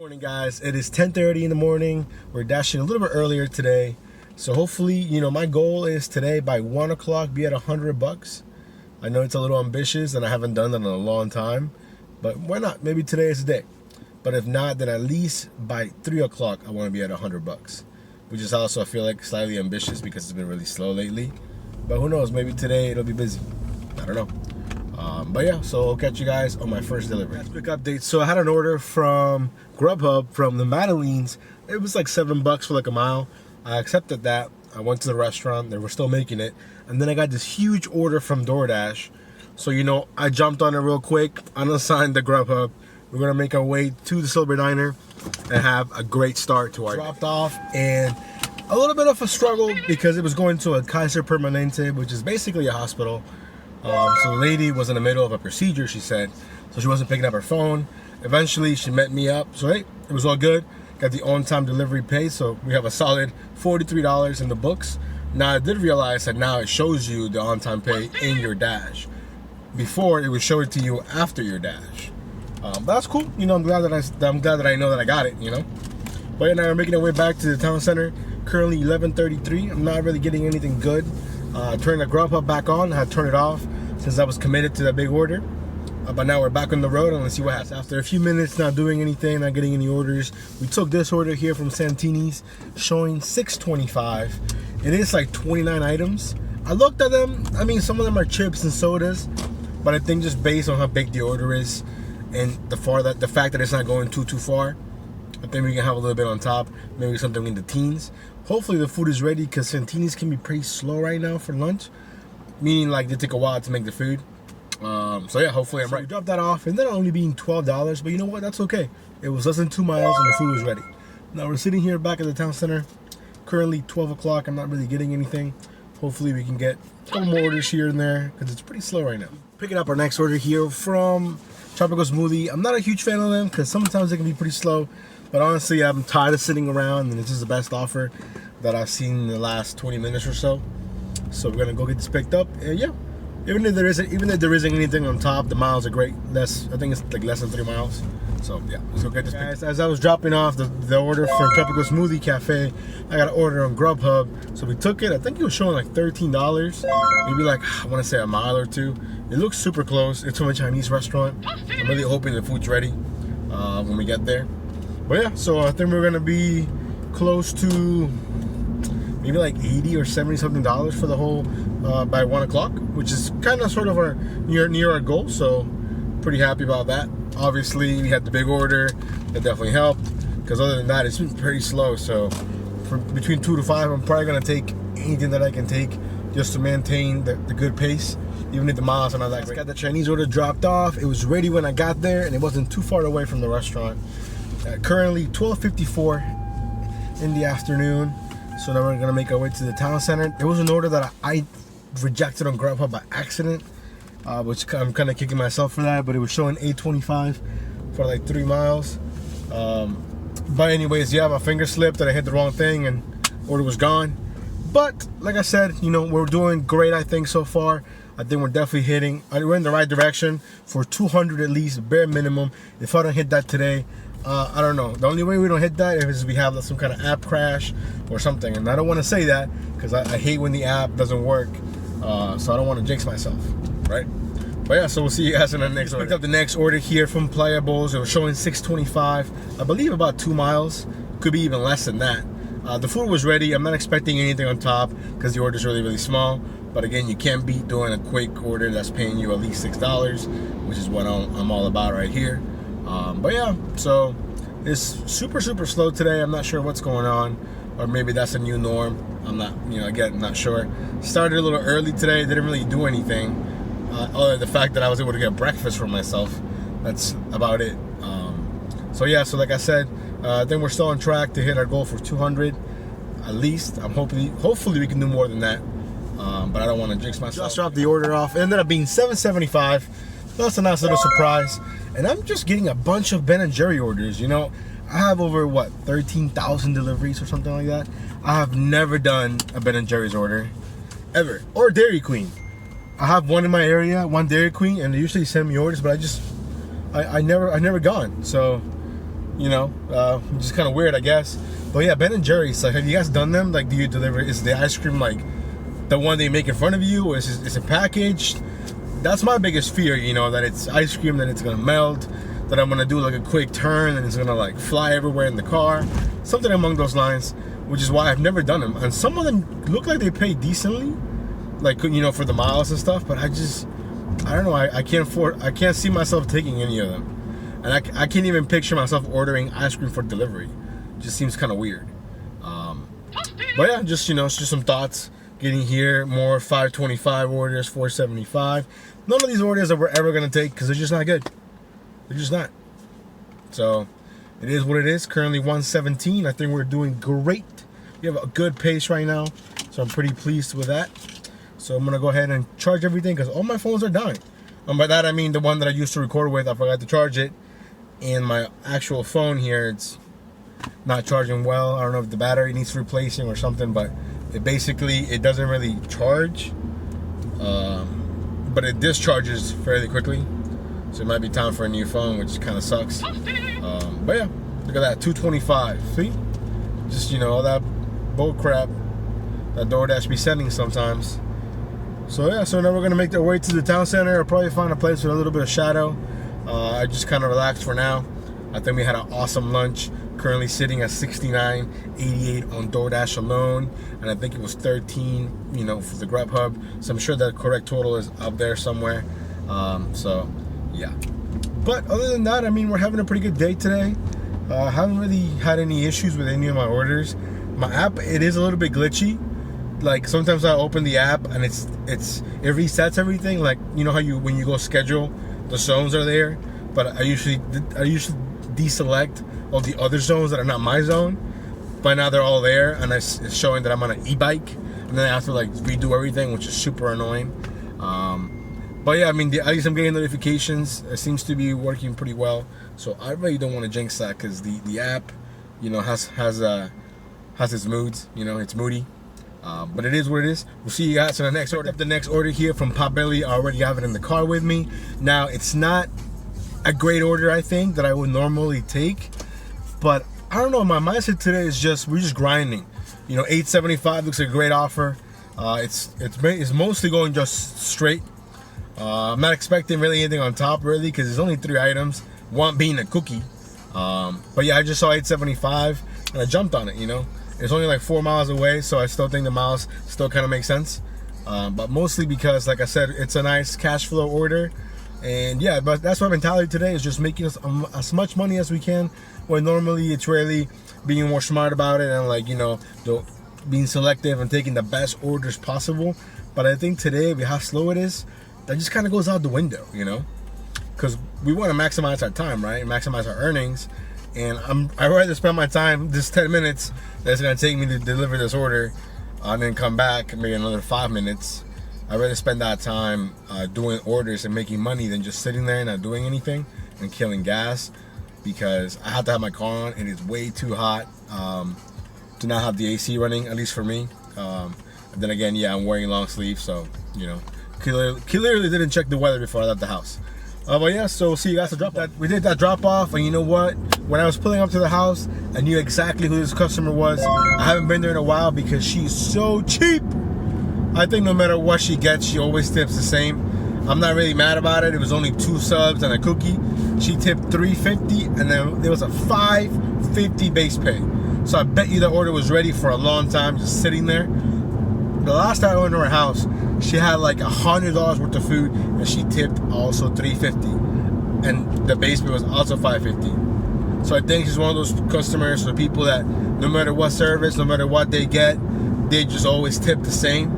Morning, guys. It is 10:30 in the morning. We're dashing a little bit earlier today, so hopefully, my goal is today by 1 o'clock be at $100. I know it's a little ambitious and I haven't done that in a long time, but why not? Maybe today is the day. But if not, then at least by 3 o'clock I want to be at $100, which is also, I feel like, slightly ambitious because it's been really slow lately. But who knows? Maybe today it'll be busy. I don't know. But yeah, so I'll catch you guys on my first delivery. Quick update. So I had an order from GrubHub from the Madeleines. It was like $7 for like a mile. I accepted that. I went to the restaurant. They were still making it. And then I got this huge order from DoorDash. So, I jumped on it real quick, unassigned the GrubHub. We're going to make our way to the Silver Diner and have a great start to our day. Dropped off and a little bit of a struggle because it was going to a Kaiser Permanente, which is basically a hospital. So the lady was in the middle of a procedure, she said, so she wasn't picking up her phone. Eventually she met me up, so hey, it was all good. Got the on-time delivery pay, so we have a solid $43 in the books. Now I did realize that now it shows you the on-time pay in your dash. Before it would show it to you after your dash. But that's cool. I'm glad that I know that I got it. But yeah, now we're making our way back to the town center. Currently 11:33. I'm not really getting anything good. Turned the GrubHub back on. I had to turn it off since I was committed to that big order. But now we're back on the road and let's see what happens. After a few minutes not doing anything, not getting any orders, we took this order here from Santini's showing $6.25. It is like 29 items. I looked at them. I mean, some of them are chips and sodas, but I think just based on how big the order is and the fact that it's not going too far, I think we can have a little bit on top, maybe something in the teens. Hopefully the food is ready because Santini's can be pretty slow right now for lunch, meaning like they take a while to make the food. So yeah, hopefully I'm right. We dropped that off, and then only being $12, but you know what? That's okay. It was less than 2 miles, and the food was ready. Now we're sitting here back at the town center. Currently 12 o'clock. I'm not really getting anything. Hopefully we can get a couple more orders here and there because it's pretty slow right now. Picking up our next order here from Tropical Smoothie. I'm not a huge fan of them because sometimes they can be pretty slow. But honestly, I'm tired of sitting around, and this is the best offer that I've seen in the last 20 minutes or so. So we're gonna go get this picked up, and yeah, even if there isn't anything on top, the miles are great. I think it's like less than 3 miles. So yeah, let's go get this. Guys, as I was dropping off the order from Tropical Smoothie Cafe, I got an order on GrubHub. So we took it. I think it was showing like $13, maybe like I want to say a mile or two. It looks super close. It's from a Chinese restaurant. I'm really hoping the food's ready when we get there. But yeah, so I think we're gonna be close to maybe like $80 or $70 something for the whole by 1 o'clock, which is kind of sort of our near our goal. So pretty happy about that. Obviously, we had the big order that definitely helped. Because other than that, it's been pretty slow. So between 2 to 5, I'm probably gonna take anything that I can take just to maintain the good pace, even if the miles are not that great. Got the Chinese order dropped off. It was ready when I got there, and it wasn't too far away from the restaurant. Currently 12:54 in the afternoon, so now we're gonna make our way to the town center. There was an order that I rejected on GrubHub by accident, which I'm kind of kicking myself for that, but it was showing $8.25 for like 3 miles. But anyways, yeah, my finger slipped and I hit the wrong thing and order was gone. But like I said, we're doing great, I think, so far. I think we're definitely we're in the right direction for 200 at least, bare minimum. If I don't hit that today, I don't know. The only way we don't hit that is if we have some kind of app crash or something. And I don't want to say that because I hate when the app doesn't work. So I don't want to jinx myself, right? But yeah, so we'll see you guys in the next order. Picked up the next order here from Playa Bowls. It was showing $6.25. I believe about 2 miles. Could be even less than that. The food was ready. I'm not expecting anything on top because the order is really, really small. But again, you can't beat doing a quick order that's paying you at least $6, which is what I'm all about right here. But yeah, so it's super slow today. I'm not sure what's going on, or maybe that's a new norm. I'm not, again, not sure. Started a little early today. Didn't really do anything other than the fact that I was able to get breakfast for myself. That's about it. So yeah, so like I said, I think we're still on track to hit our goal for 200 at least. I'm hopefully we can do more than that. But I don't want to jinx myself. Just dropped the order off. It ended up being $7.75. That's a nice little surprise. And I'm just getting a bunch of Ben & Jerry orders. I have over 13,000 deliveries or something like that. I have never done a Ben & Jerry's order ever, or Dairy Queen. I have one in my area, one Dairy Queen, and they usually send me orders, but I never gone. So which is kind of weird, I guess. But yeah, Ben and Jerry's, like, have you guys done them? Like, do you deliver? Is the ice cream like the one they make in front of you, or is it packaged? That's my biggest fear, that it's ice cream, that it's gonna melt, that I'm gonna do like a quick turn and it's gonna like fly everywhere in the car, something along those lines. Which is why I've never done them. And some of them look like they pay decently, like, for the miles and stuff. But I don't know. I can't see myself taking any of them. And I can't even picture myself ordering ice cream for delivery. It just seems kind of weird. But yeah, it's just some thoughts. Getting here, more 525 orders, 475. None of these orders that we're ever gonna take because they're just not good. They're just not. So it is what it is. Currently 117. I think we're doing great. We have a good pace right now, so I'm pretty pleased with that. So I'm gonna go ahead and charge everything because all my phones are dying. And by that I mean the one that I used to record with, I forgot to charge it. And my actual phone here, it's not charging well. I don't know if the battery needs replacing or something, but it doesn't really charge. But it discharges fairly quickly. So it might be time for a new phone, which kind of sucks. But yeah, look at that, 225. See? Just, all that bull crap that DoorDash be sending sometimes. So yeah, so now we're gonna make our way to the town center. I'll probably find a place with a little bit of shadow. I just kind of relaxed for now. I think we had an awesome lunch. Currently sitting at $69.88 on DoorDash alone, and I think it was $13, for the GrubHub. So I'm sure that correct total is up there somewhere. So yeah. But other than that, I mean, we're having a pretty good day today. I haven't really had any issues with any of my orders. My app, it is a little bit glitchy. Like sometimes I open the app and it resets everything. Like how when you go schedule, the zones are there, but I usually deselect all the other zones that are not my zone. By now they're all there, and it's showing that I'm on an e-bike, and then I have to like redo everything, which is super annoying. But yeah, I mean, at least I'm getting notifications. It seems to be working pretty well. So I really don't want to jinx that because the app, has its moods. It's moody. But it is what it is. We'll see you guys in the next order. The next order here from Potbelly, I already have it in the car with me. Now, it's not a great order, I think, that I would normally take. But I don't know, my mindset today is we're just grinding. $8.75 looks like a great offer. It's mostly going just straight. I'm not expecting really anything on top, really, because there's only 3 items, one being a cookie. But yeah, I just saw $8.75 and I jumped on it. It's only like 4 miles away, so I still think the miles still kind of make sense. But mostly because, like I said, it's a nice cash flow order. And yeah, but that's my mentality today, is just making as much money as we can, when normally it's really being more smart about it and like, being selective and taking the best orders possible. But I think today, with how slow it is, that just kind of goes out the window, because we want to maximize our time, right? Maximize our earnings. And I'd rather spend my time, this 10 minutes that's going to take me to deliver this order, and then come back maybe another 5 minutes. I'd rather spend that time doing orders and making money than just sitting there and not doing anything and killing gas, because I have to have my car on. It is way too hot to not have the AC running, at least for me. And then again, yeah, I'm wearing long sleeves, so, clearly didn't check the weather before I left the house. But yeah, so see you guys to drop that. We did that drop off, and you know what? When I was pulling up to the house, I knew exactly who this customer was. I haven't been there in a while because she's so cheap. I think no matter what she gets, she always tips the same. I'm not really mad about it. It was only 2 subs and a cookie. She tipped $3.50, and then there was a $5.50 base pay. So I bet you the order was ready for a long time, just sitting there. The last time I went to her house, she had like $100 worth of food, and she tipped also $3.50, and the base pay was also $5.50. So I think she's one of those customers, or people that no matter what service, no matter what they get, they just always tip the same,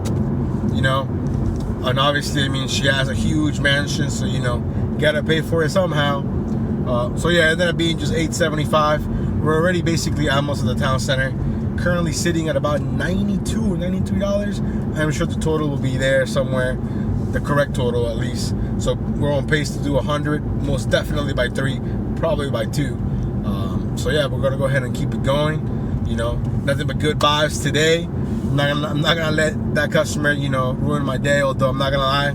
And obviously, I mean, she has a huge mansion, so gotta pay for it somehow. So yeah, it ended up being just $8.75. We're already basically almost at the town center. Currently sitting at about $92 or $93. I'm sure the total will be there somewhere, the correct total at least. So we're on pace to do 100, most definitely by 3, probably by 2. So yeah, we're gonna go ahead and keep it going. Nothing but good vibes today. I'm not gonna let that customer, ruin my day. Although I'm not gonna lie,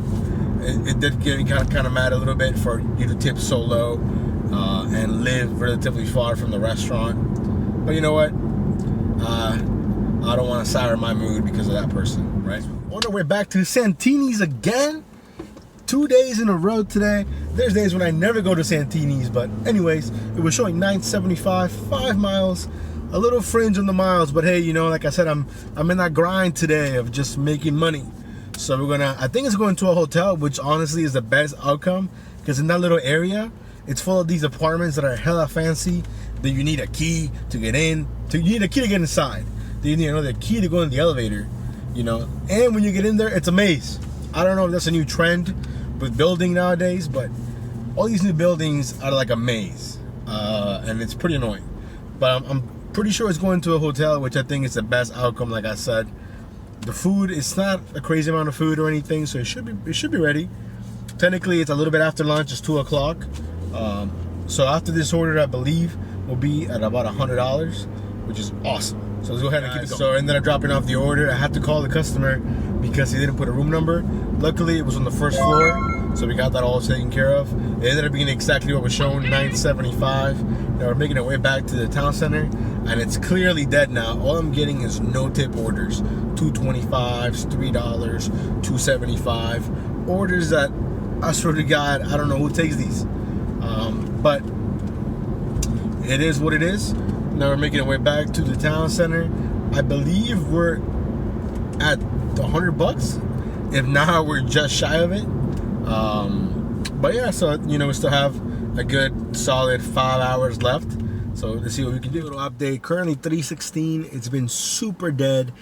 it did get me kind of mad a little bit for you to tip so low. and live relatively far from the restaurant. But you know what? I don't want to sour my mood because of that person, right? On our way back to Santini's again. 2 days in a row today. There's days when I never go to Santini's, but anyways, it was showing $9.75, 5 miles, a little fringe on the miles, but hey, you know, like I said, I'm in that grind today of just making money. So I think it's going to a hotel, which honestly is the best outcome, because in that little area, it's full of these apartments that are hella fancy, that you need a key to get in, you need a key to get inside. You need another key to go in the elevator, you know, and when you get in there, it's a maze. I don't know if that's a new trend with building nowadays, but all these new buildings are like a maze, and it's pretty annoying. But I'm pretty sure it's going to a hotel, which I think is the best outcome. Like I said, the food, it's not a crazy amount of food or anything, so it should be ready. Technically, it's a little bit after lunch. It's 2 o'clock. So after this order, I believe will be at about $100, which is awesome. So let's go ahead and keep it going. So I ended up dropping off the order. I had to call the customer because he didn't put a room number. Luckily, it was on the first floor, so we got that all taken care of. It ended up being exactly what was shown, $9.75. Now we're making our way back to the town center, and it's clearly dead now. All I'm getting is no-tip orders. $2.25, $3, $2.75. Orders that, I swear to God, I don't know who takes these. But it is what it is. Now we're making our way back to the town center. I believe we're at $100. If not, we're just shy of it. But yeah, so you know, we still have a good solid 5 hours left. So let's see what we can do. A little update. Currently 3:16. It's been super dead.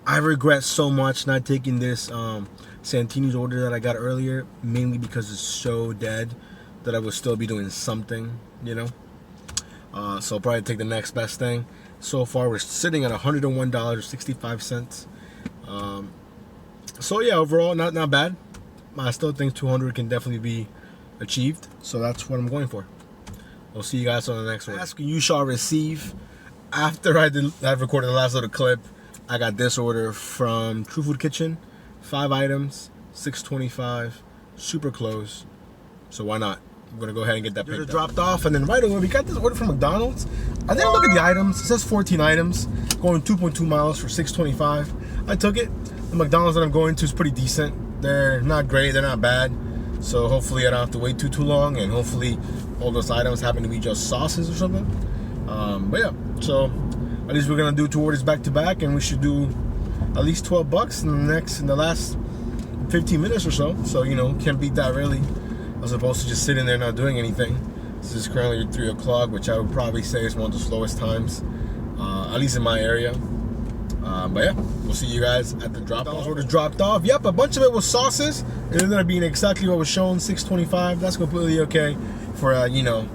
I regret so much not taking this Santini's order that I got earlier, mainly because it's so dead that I would still be doing something, you know. So I'll probably take the next best thing. So far, we're sitting at $101.65. So yeah, overall, not bad. I still think 200 can definitely be achieved. So that's what I'm going for. We'll see you guys on the next one. Asking you shall receive. After I recorded the last little clip, I got this order from True Food Kitchen. 5 items, $6.25, super close. So why not? I'm gonna go ahead and get that picked up. Dropped off, and then right away we got this order from McDonald's. I didn't look at the items. It says 14 items, going 2.2 miles for $6.25. I took it. The McDonald's that I'm going to is pretty decent. They're not great, they're not bad. So hopefully I don't have to wait too long, and hopefully all those items happen to be just sauces or something. But yeah, so at least we're gonna do 2 orders back to back, and we should do at least $12 in the last 15 minutes or so. So you know, can't beat that really. As opposed to just sitting there not doing anything. This is currently 3 o'clock, which I would probably say is one of the slowest times, at least in my area. But yeah, we'll see you guys at the drop off. Orders dropped off. Yep, a bunch of it was sauces. It ended up being exactly what was shown, $6.25. That's completely okay for you know,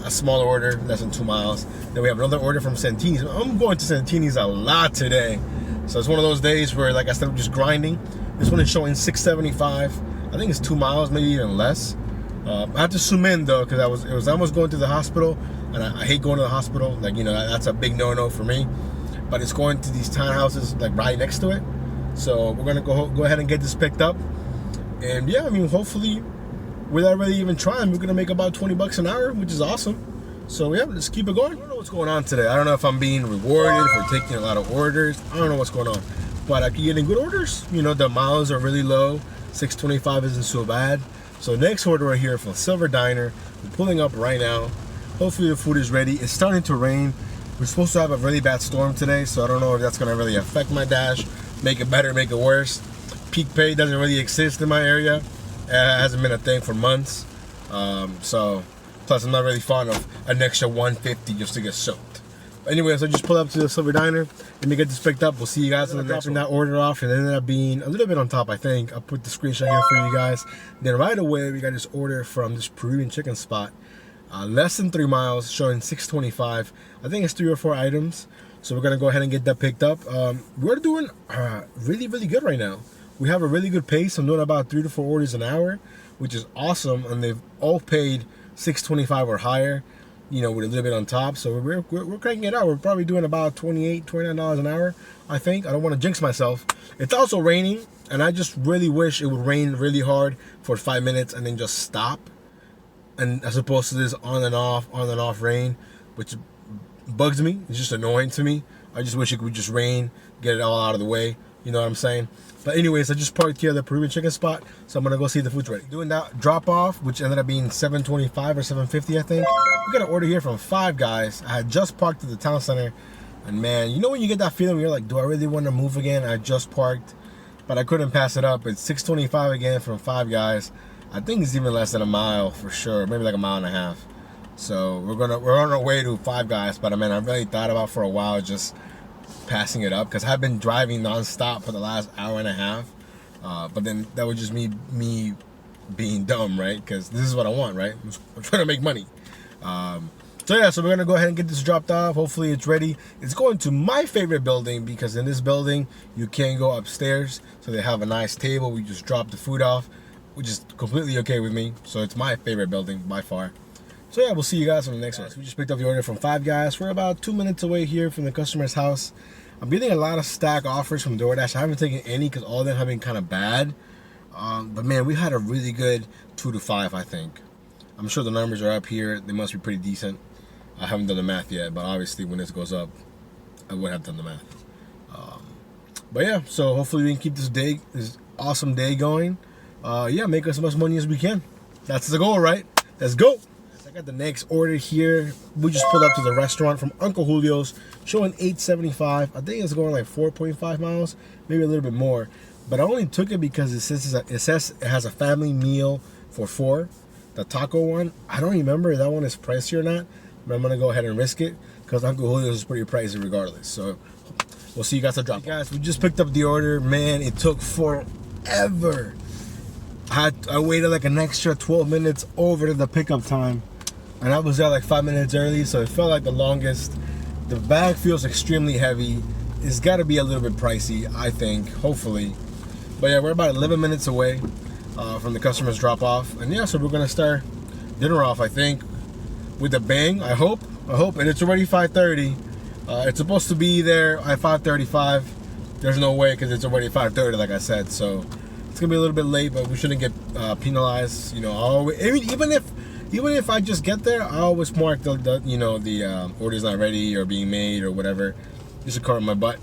a small order, less than 2 miles. Then we have another order from Santini's. I'm going to Santini's a lot today, so it's one of those days where, like I said, I'm just grinding. This one is showing $6.75. I think it's 2 miles, maybe even less. I have to zoom in though, because it was almost going to the hospital, and I hate going to the hospital. Like, you know, that's a big no-no for me. But it's going to these townhouses like right next to it. So we're gonna go ahead and get this picked up. And yeah, I mean, hopefully, without really even trying, we're gonna make about $20 an hour, which is awesome. So yeah, let's keep it going. I don't know what's going on today. I don't know if I'm being rewarded for taking a lot of orders. I don't know what's going on, but I keep getting good orders. You know, the miles are really low. $6.25 isn't so bad. So next order right here from Silver Diner. We're pulling up right now. Hopefully the food is ready. It's starting to rain. We're supposed to have a really bad storm today, so I don't know if that's gonna really affect my dash, make it better, make it worse. Peak pay doesn't really exist in my area. It hasn't been a thing for months. So plus I'm not really fond of an extra $150 just to get soaked. Anyway, so just pull up to the Silver Diner. Let me get this picked up. We'll see you guys on the next one. That order off, and it ended up being a little bit on top, I think. I'll put the screenshot here for you guys. Then right away, we got this order from this Peruvian chicken spot. Less than 3 miles, showing $6.25. I think it's 3 or 4 items. So we're gonna go ahead and get that picked up. We're doing really, really good right now. We have a really good pace. I'm doing about 3 to 4 orders an hour, which is awesome. And they've all paid $6.25 or higher, you know, with a little bit on top. So we're cranking it out. We're probably doing about $28, $29 an hour, I think. I don't want to jinx myself. It's also raining, and I just really wish it would rain really hard for 5 minutes and then just stop. and as opposed to this on and off rain, which bugs me. It's just annoying to me. I just wish it could just rain, get it all out of the way. You know what I'm saying? But anyways, I just parked here at the Peruvian chicken spot, so I'm gonna go see if the food's ready. Doing that drop off, which ended up being $7.25 or $7.50, I think. We got an order here from Five Guys. I had just parked at the town center, and man, you know when you get that feeling where you're like, do I really want to move again? I just parked, but I couldn't pass it up. It's $6.25 again from Five Guys. I think it's even less than a mile for sure, maybe like a mile and a half. So we're on our way to Five Guys, but I mean, I really thought about for a while just passing it up because I've been driving nonstop for the last hour and a half. But then that was just me being dumb, right? Because this is what I want, right? I'm trying to make money. So yeah, so we're gonna go ahead and get this dropped off. Hopefully it's ready. It's going to my favorite building because in this building you can go upstairs. So they have a nice table. We just drop the food off, which is completely okay with me. So it's my favorite building by far. So yeah, we'll see you guys on the next one. We just picked up the order from Five Guys. We're about 2 minutes away here from the customer's house. I'm getting a lot of stack offers from DoorDash. I haven't taken any because all of them have been kind of bad. But man, we had a really good 2 to 5, I think. I'm sure the numbers are up here. They must be pretty decent. I haven't done the math yet, but obviously when this goes up, I would have done the math. But yeah, so hopefully we can keep this awesome day going. Yeah, make as much money as we can. That's the goal, right? Let's go. I got the next order here. We just pulled up to the restaurant from Uncle Julio's, showing $8.75. I think it's going like 4.5 miles, maybe a little bit more. But I only took it because it says it has a family meal for 4. The taco one, I don't remember if that one is pricey or not, but I'm gonna go ahead and risk it because Uncle Julio's is pretty pricey regardless. So we'll see you guys at drop. Guys, we just picked up the order. Man, it took forever. I waited like an extra 12 minutes over the pickup time. And I was there like 5 minutes early, so it felt like the longest. The bag feels extremely heavy. It's got to be a little bit pricey, I think, hopefully. But yeah, we're about 11 minutes away from the customer's drop-off. And yeah, so we're going to start dinner off, I think, with a bang, I hope. And it's already 5:30. It's supposed to be there at 5:35. There's no way because it's already 5:30, like I said. So it's going to be a little bit late, but we shouldn't get penalized. You know, even if I just get there, I always mark the order's not ready or being made or whatever. Just a car on my butt.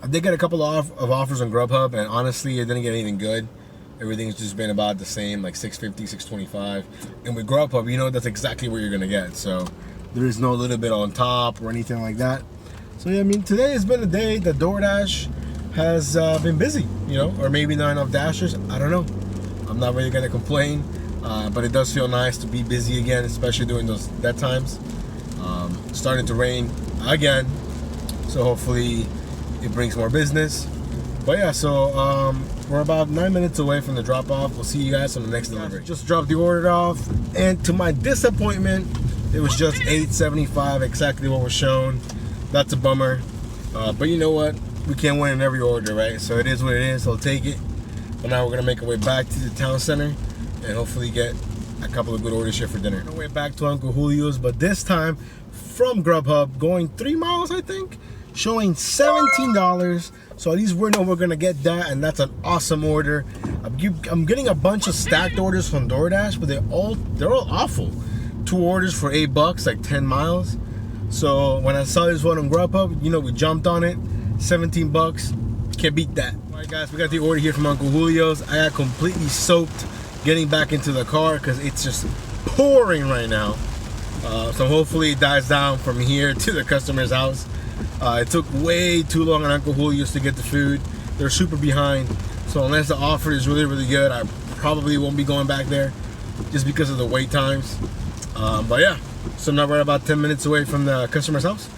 I did get a couple of offers on GrubHub, and honestly, I didn't get anything good. Everything's just been about the same, like $6.50, $6.25. And with GrubHub, you know that's exactly what you're gonna get. So there is no little bit on top or anything like that. So yeah, I mean, today has been a day that DoorDash has been busy, you know, or maybe not enough dashers. I don't know. I'm not really gonna complain. But it does feel nice to be busy again, especially during that times. Starting to rain again, so hopefully it brings more business. But yeah, so we're about 9 minutes away from the drop-off. We'll see you guys on the next delivery. Just dropped the order off, and to my disappointment, it was just $8.75, exactly what was shown. That's a bummer. But you know what? We can't win in every order, right? So it is what it is. I'll take it. But now we're gonna make our way back to the town center and hopefully get a couple of good orders here for dinner. On our way back to Uncle Julio's, but this time from GrubHub, going 3 miles, I think, showing $17. So at least we know we're gonna get that, and that's an awesome order. I'm getting a bunch of stacked orders from DoorDash, but they're all awful. 2 orders for $8, like 10 miles. So when I saw this one on GrubHub, you know, we jumped on it. 17 bucks, can't beat that. All right, guys, we got the order here from Uncle Julio's. I got completely soaked getting back into the car because it's just pouring right now. So hopefully it dies down from here to the customer's house. It took way too long on Uncle Julio's to get the food. They're super behind. So unless the offer is really, really good, I probably won't be going back there just because of the wait times. But yeah, so now we're about 10 minutes away from the customer's house.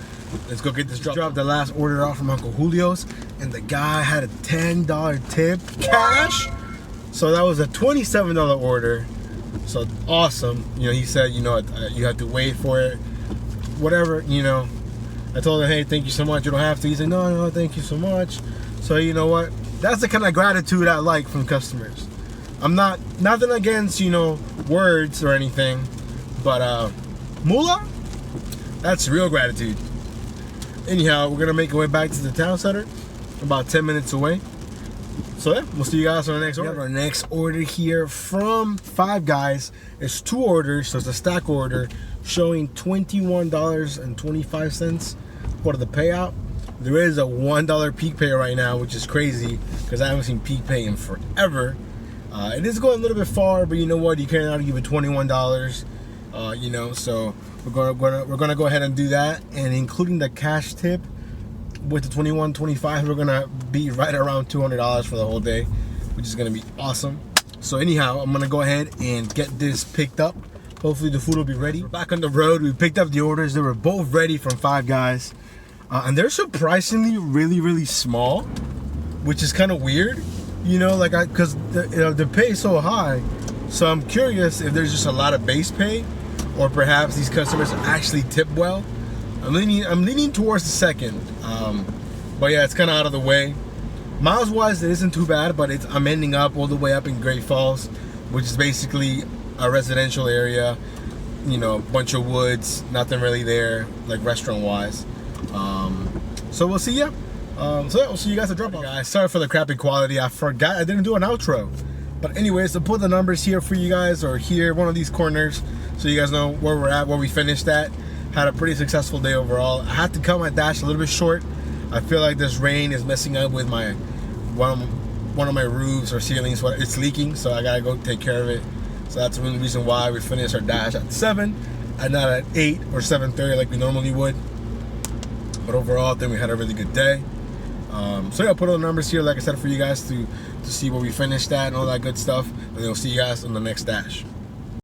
Let's go get this drop. The last order off from Uncle Julio's, and the guy had a $10 tip cash. So that was a $27 order. So awesome. You know, he said, you know, you have to wait for it. Whatever, you know. I told him, hey, thank you so much. You don't have to. He said, no, thank you so much. So you know what? That's the kind of gratitude I like from customers. I'm nothing against, you know, words or anything, but moolah, that's real gratitude. Anyhow, we're gonna make our way back to the town center, about 10 minutes away. So yeah, we'll see you guys on the next order. We have our next order here from Five Guys. It's 2 orders, so it's a stack order showing $21.25 for the payout. There is a $1 peak pay right now, which is crazy because I haven't seen peak pay in forever. It is going a little bit far, but you know what? You cannot give it $21. You know, so we're gonna go ahead and do that, and including the cash tip with the $21.25, we're gonna be right around $200 for the whole day, which is gonna be awesome. So anyhow, I'm gonna go ahead and get this picked up. Hopefully the food will be ready. We're back on the road. We picked up the orders. They were both ready from Five Guys, and they're surprisingly really small, which is kind of weird, you know, like because the pay is so high. So I'm curious if there's just a lot of base pay, or perhaps these customers actually tip well. I'm leaning towards the second, but yeah, it's kind of out of the way. Miles wise, it isn't too bad, but I'm ending up all the way up in Great Falls, which is basically a residential area, you know, bunch of woods, nothing really there, like restaurant wise. So we'll see ya. So yeah, we'll see you guys at drop off. Guys, sorry for the crappy quality. I forgot I didn't do an outro. But anyways, I'll put the numbers here for you guys, or here, one of these corners, so you guys know where we're at, where we finished at. Had a pretty successful day overall. I had to cut my dash a little bit short. I feel like this rain is messing up with my one of my roofs or ceilings. It's leaking, so I gotta go take care of it. So that's the only reason why we finished our dash at 7 and not at 8 or 7:30 like we normally would. But overall, I think we had a really good day. So yeah, I'll put all the numbers here, like I said, for you guys to see where we finished at and all that good stuff. And then we'll see you guys on the next dash.